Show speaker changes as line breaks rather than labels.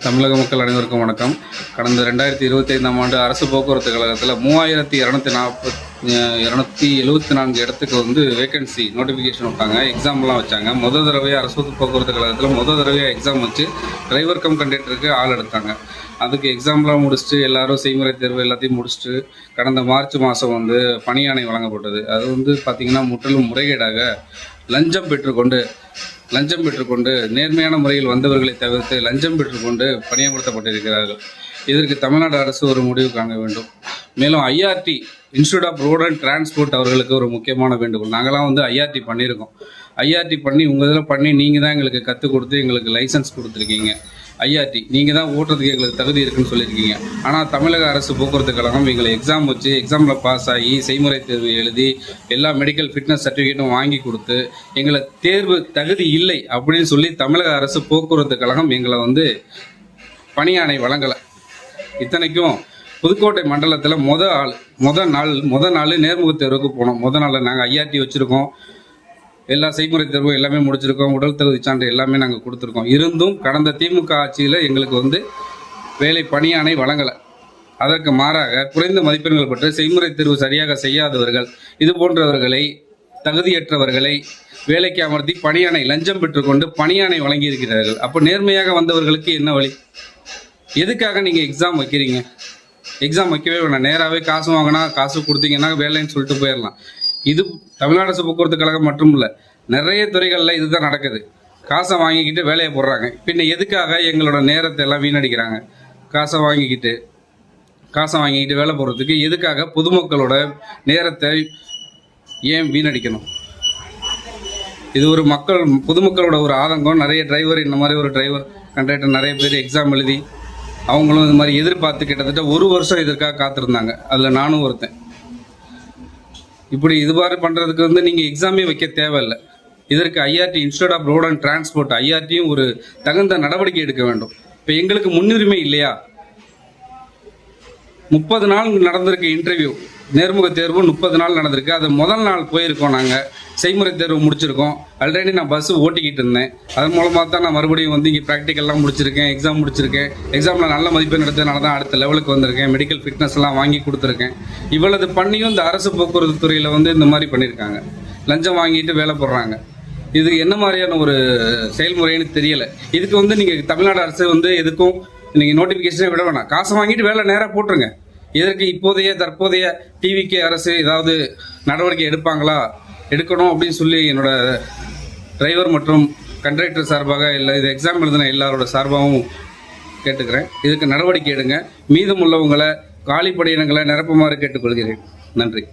தமிழக மக்கள் அனைவருக்கும் வணக்கம். கடந்த 2025ஆம் ஆண்டு அரசு போக்குவரத்து கழகத்தில் 3274 இடத்துக்கு வேகன்சி நோட்டிஃபிகேஷன் விட்டாங்க. எக்ஸாம்லாம் வச்சாங்க. முதல் தடவையாக அரசு போக்குவரத்து கழகத்தில் முதல் தடவையாக எக்ஸாம் வச்சு டிரைவர் கம் கண்டக்டருக்கு ஆள் எடுத்தாங்க. அதுக்கு எக்ஸாம்லாம் முடிச்சுட்டு எல்லாரும் செய்முறை தேர்வு எல்லாத்தையும் முடிச்சுட்டு கடந்த மார்ச் மாதம் பணியாணை வழங்கப்பட்டது. அது பார்த்திங்கன்னா முற்றிலும் முறைகேடாக லஞ்சம் பெற்றுக்கொண்டு நேர்மையான முறையில் வந்தவர்களை தவிர்த்து லஞ்சம் பெற்றுக்கொண்டு பணியமர்த்தப்பட்டிருக்கிறார்கள். இதற்கு தமிழ்நாடு அரசு ஒரு முடிவு காண வேண்டும். மேலும் IRT institute of road and transport அவர்களுக்கு ஒரு முக்கியமான வேண்டுகோள். நாங்களாம் IRT பண்ணியிருக்கோம். IRT பண்ணி உங்கள் இதில் பண்ணி நீங்கள் தான் எங்களுக்கு கற்றுக் கொடுத்து எங்களுக்கு லைசன்ஸ் கொடுத்துருக்கீங்க. IRT நீங்கள் தான் ஓட்டுறதுக்கு எங்களுக்கு தகுதி இருக்குன்னு சொல்லியிருக்கீங்க. ஆனால் தமிழக அரசு போக்குவரத்து கழகம் எங்களை எக்ஸாம் வச்சு எக்ஸாமில் பாஸ் ஆகி செய்முறை தேர்வு எழுதி எல்லா மெடிக்கல் ஃபிட்னஸ் சர்டிஃபிகேட்டும் வாங்கி கொடுத்து எங்களை தேர்வு தகுதி இல்லை அப்படின்னு சொல்லி தமிழக அரசு போக்குவரத்து கழகம் எங்களை பணியாணை வழங்கலை. இத்தனைக்கும் புதுக்கோட்டை மண்டலத்தில் முத நாள் நேர்முக தேர்வுக்கு போனோம். நாள் நாங்கள் IRT வச்சுருக்கோம், எல்லா செய்முறை தேர்வும் எல்லாமே முடிச்சிருக்கோம், உடல் தகுதி சான்று எல்லாமே நாங்கள் கொடுத்துருக்கோம். இருந்தும் கடந்த திமுக ஆட்சியில் எங்களுக்கு வேலை பணியாணை வழங்கலை. அதற்கு மாறாக குறைந்த மதிப்பெண்கள் பெற்று செய்முறை தேர்வு சரியாக செய்யாதவர்கள் இது போன்றவர்களை தகுதியற்றவர்களை வேலைக்கு அமர்த்தி பணியாணை லஞ்சம் பெற்றுக்கொண்டு பணியாணை வழங்கியிருக்கிறார்கள். அப்போ நேர்மையாக வந்தவர்களுக்கு என்ன வழி? எதுக்காக நீங்கள் எக்ஸாம் வைக்கிறீங்க? எக்ஸாம் வைக்கவே வேணாம். நேராகவே காசு வாங்கினா காசு கொடுத்தீங்கன்னா வேலைன்னு சொல்லிட்டு போயிடலாம். இது தமிழ்நாடு அரசு போக்குவரத்து கழகம் மட்டும் இல்லை, நிறைய துறைகளில் இதுதான் நடக்குது. காசை வாங்கிக்கிட்டு வேலையை போடுறாங்க. பின்ன எதுக்காக எங்களோட நேரத்தை எல்லாம் வீணடிக்கிறாங்க? காசை வாங்கிக்கிட்டு வேலை போடுறதுக்கு எதுக்காக பொதுமக்களோட நேரத்தை ஏன் வீணடிக்கணும்? இது ஒரு பொதுமக்களோட ஒரு ஆதங்கம். நிறைய டிரைவர் இந்த மாதிரி ஒரு டிரைவர் கண்டக்டர் நிறைய பேர் எக்ஸாம் எழுதி அவங்களும் இந்த மாதிரி எதிர்பார்த்து கிட்டத்தட்ட 1 வருஷம் இதற்காக காத்திருந்தாங்க. அதில் நானும் ஒருத்தன். இப்படி இது மாதிரி பண்ணுறதுக்கு நீங்கள் எக்ஸாமே வைக்க தேவையில்லை. இதற்கு IRT institute of road and transport IRTயும் ஒரு தகுந்த நடவடிக்கை எடுக்க வேண்டும். இப்போ எங்களுக்கு முன்னுரிமை இல்லையா? 30 நாள் நடந்திருக்கு இன்டர்வியூ, நேர்முக தேர்வு 30 நாள் நடந்திருக்கு. அது முதல் நாள் போயிருக்கோம். நாங்கள் செய்முறை தேர்வு முடிச்சிருக்கோம். ஆல்ரெடி நான் பஸ்ஸு ஓட்டிக்கிட்டு இருந்தேன். அதன் மூலமாக தான் நான் மறுபடியும் இங்கே ப்ராக்டிக்கல்லாம் முடிச்சிருக்கேன், எக்ஸாம் முடிச்சிருக்கேன். எக்ஸாமில் நல்ல மதிப்பெண் எடுத்ததுனால தான் அடுத்த லெவலுக்கு வந்திருக்கேன். மெடிக்கல் ஃபிட்னஸ் எல்லாம் வாங்கி கொடுத்துருக்கேன். இவ்வளவு பண்ணியும் இந்த அரசு போக்குவரத்து துறையில் இந்த மாதிரி பண்ணியிருக்காங்க. லஞ்சம் வாங்கிட்டு வேலை போடுறாங்க. இது என்ன மாதிரியான ஒரு செயல்முறைன்னு தெரியலை. இதுக்கு நீங்கள் தமிழ்நாடு அரசு எதுக்கும் நீங்கள் நோட்டிஃபிகேஷனே விட வேணாம். காசை வாங்கிட்டு வேலை நேராக போட்டுருங்க. இதற்கு தற்போதைய TVK அரசு ஏதாவது நடவடிக்கை எடுக்கணும் அப்படின்னு சொல்லி என்னோட டிரைவர் மற்றும் கண்டக்டர் சார்பாக இல்லை இது எக்ஸாம் எழுதின எல்லாரோட சார்பாகவும் கேட்டுக்கிறேன். இதுக்கு நடவடிக்கை எடுங்க. மீதமுள்ளவங்களை காலி பணியிடங்களை நிரப்புமாறு கேட்டுக்கொள்கிறேன். நன்றி.